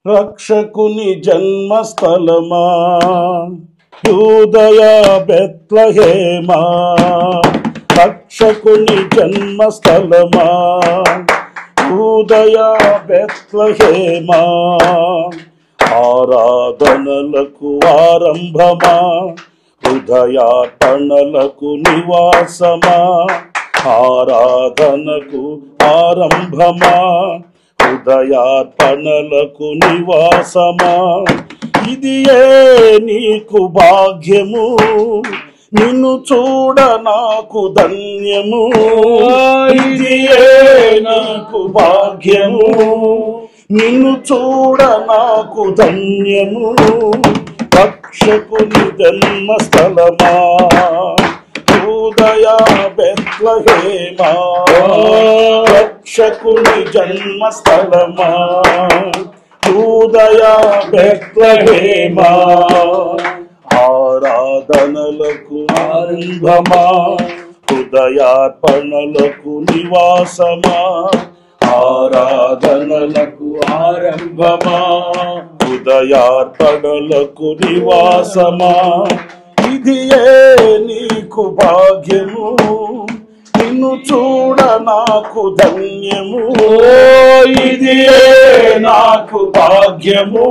రక్షకుని జన్మస్థలమా యూదయా బెత్లెహేమా, రక్షకుని జన్మస్థలమా యూదయా బెత్లెహేమా, ఆరాధనలకు ఆరంభమా హృదయార్పణలకు నివాసమా, ఆరాధనకు ఆరంభమా హృదయార్పణలకు నివాసమా, ఇదియే నీకు భాగ్యము, నిన్ను చూడ నాకు ధన్యము, ఇదియే నీకు భాగ్యము, నిన్ను చూడ నాకు ధన్యము, రక్షకుని జన్మస్థలమా యూదయా బెత్లెహేమా, రక్షకుని జన్మస్థలమా యూదయా బెత్లెహేమా, ఆరాధనలకు ఆరంభమా హృదయార్పణలకు నివాసమా, ఆరాధనలకు ఆరంభమా హృదయార్పణలకు నివాసమా, ఇదియే నీకు భాగ్యము, నిన్ను చూడ నాకు ధన్యము, ఇదియే నాకు భాగ్యము,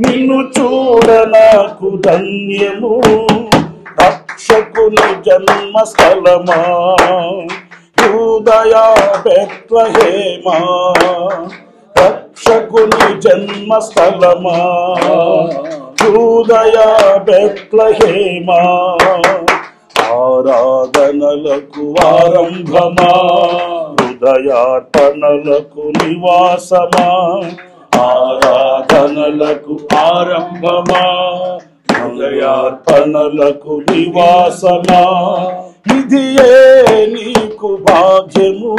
నిన్ను చూడ నాకు ధన్యము, రక్షకుని జన్మస్థలమా యూదయా బెత్లెహేమా, రక్షకుని జన్మస్థలమా యూదయా బెత్లెహేమా, ఆరాధనలకు ఆరంభమా హృదయార్పణలకు నివాసమా, ఆరాధనలకు ఆరంభమా హృదయార్పణలకు నివాసమా, ఇదియే నీకు భాగ్యము,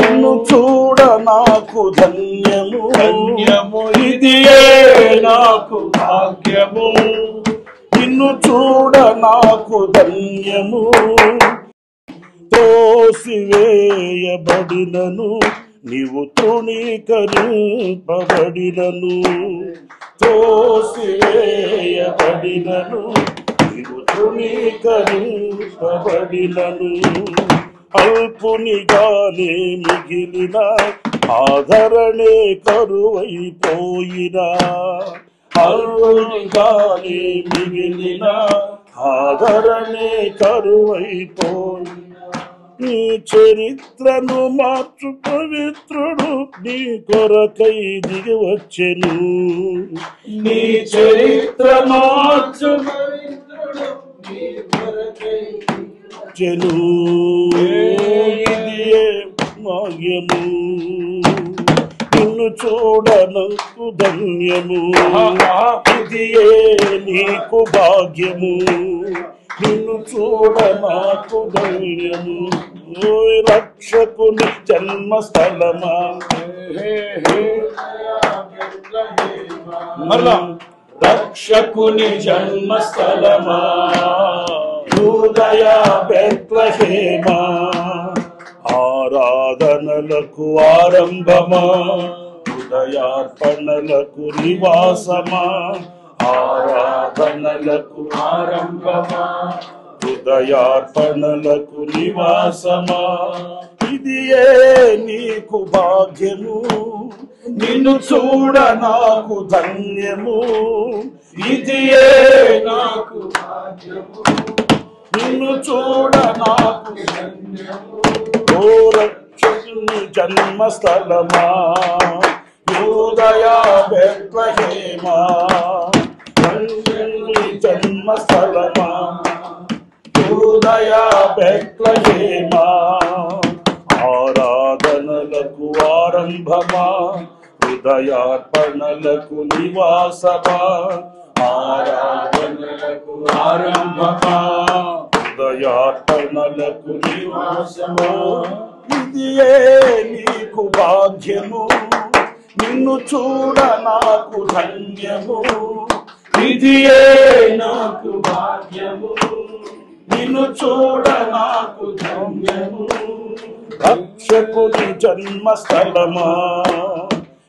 నిన్ను చూడ నాకు ధన్యము, ఇదియే నాకు భాగ్యము, నిన్ను చూడ నాకు ధన్యము, త్రోసివేయబడినను నీవు తృణీకరింపబడినను, త్రోసివేయబడినను నీవు తృణీకరింపబడినను, అల్పునిగానే మిగిలిన ఆదరణే కరువైపోయినా, అల్పునిగానే మిగిలిన ఆదరణే కరువైపోయినా, నీ చరిత్రను మార్చు పవిత్రుడు నీ కొరకై దిగి వచ్చెను, నీ చరిత్రను మార్చు పవిత్రుడు నీ కొరకై వచ్చెను, ఇదియే భాగ్యము, నిన్ను చూడ నాకు ధన్యము, ఇదియే నీకు భాగ్యము, నిన్ను చూడ నాకు ధన్యము, రక్షకుని జన్మస్థలమా రక్షకుని జన్మస్థలమా యూదయా బెత్లెహేమా, ఆరాధనలకు ఆరంభమా హృదయార్పణలకు నివాసమా, ఆరాధనలకు ఆరంభమా హృదయార్పణలకు నివాసమా, ఇదియే నీకు భాగ్యము, నిన్ను చూడ నాకు ధన్యము, ఇదియే నాకు భాగ్యము, నిన్ను చూడ నాకు ధన్యము, ఓ రక్షకుని జన్మస్థలమా యూదయా బెత్లెహేమా, రక్షకుని జన్మస్థలమా యూదయా బెత్లెహేమా, ఆరాధనలకు ఆరంభమా హృదయార్పణలకు నివాసమా, ఆరాధనలకు ఆరంభమా హృదయార్పణలకు నివాసమా, ఇదియే నీకు భాగ్యము, నిన్ను చూడ నాకు ధన్యము, ఇదియే నాకు భాగ్యము, నిన్ను చూడ నాకు ధన్యము, రక్షకుని జన్మస్థలమా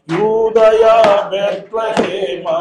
యూదయ బెత్లెహేమా